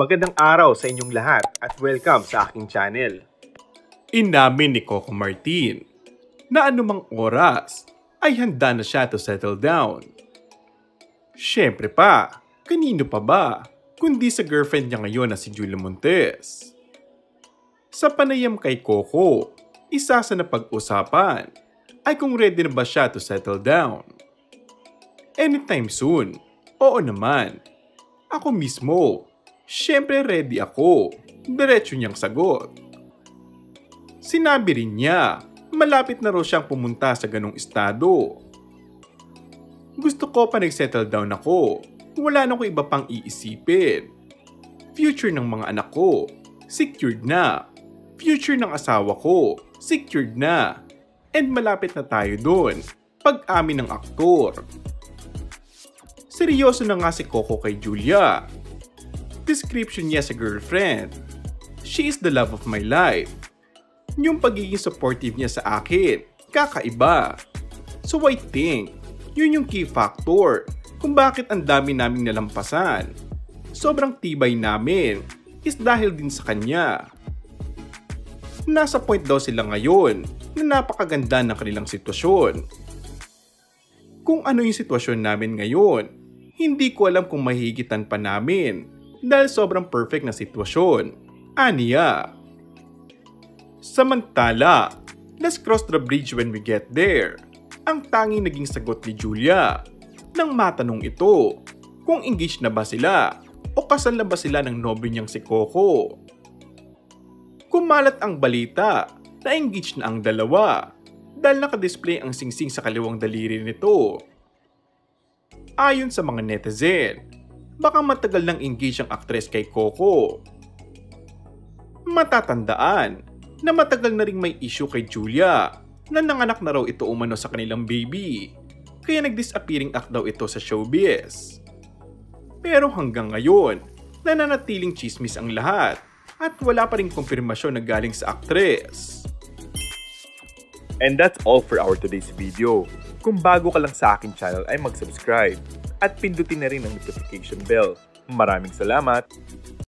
Magandang araw sa inyong lahat at welcome sa aking channel. Inamin ni Coco Martin na anumang oras ay handa na siya to settle down. Siyempre pa, kanino pa ba kundi sa girlfriend niya ngayon na si Julia Montes. Sa panayam kay Coco, isa sa napag-usapan ay kung ready na ba siya to settle down. Anytime soon, oo naman. Ako mismo, siyempre ready ako, diretso niyang sagot. Sinabi rin niya, malapit na raw siyang pumunta sa ganong estado. Gusto ko pa nag-settle down ako, wala na ko iba pang iisipin. Future ng mga anak ko, secured na. Future ng asawa ko, secured na. And malapit na tayo doon, pag-amin ng aktor. Seryoso na nga si Coco kay Julia. Description niya sa girlfriend, she is the love of my life. Yung pagiging supportive niya sa akin, kakaiba. So I think, yun yung key factor kung bakit ang dami naming nalampasan. Sobrang tibay namin is dahil din sa kanya. Nasa point daw sila ngayon na napakaganda ng kanilang sitwasyon. Kung ano yung sitwasyon namin ngayon, hindi ko alam kung mahihigitan pa namin dahil sobrang perfect na sitwasyon. Aniya. Samantala, let's cross the bridge when we get there. Ang tanging naging sagot ni Julia nang matanong ito kung engaged na ba sila o kasal na ba sila ng nobyo niyang si Coco. Kumalat ang balita na engaged na ang dalawa dahil nakadisplay ang singsing sa kaliwang daliri nito. Ayon sa mga netizen, baka matagal nang engaged ang aktres kay Coco. Matatandaan na matagal na ring may issue kay Julia na nanganak na raw ito umano sa kanilang baby, kaya nag-disappearing act daw ito sa showbiz. Pero hanggang ngayon, nananatiling chismis ang lahat at wala pa ring kumpirmasyon na galing sa aktres. And that's all for our today's video. Kung bago ka lang sa aking channel ay mag-subscribe at pindutin na rin ang notification bell. Maraming salamat!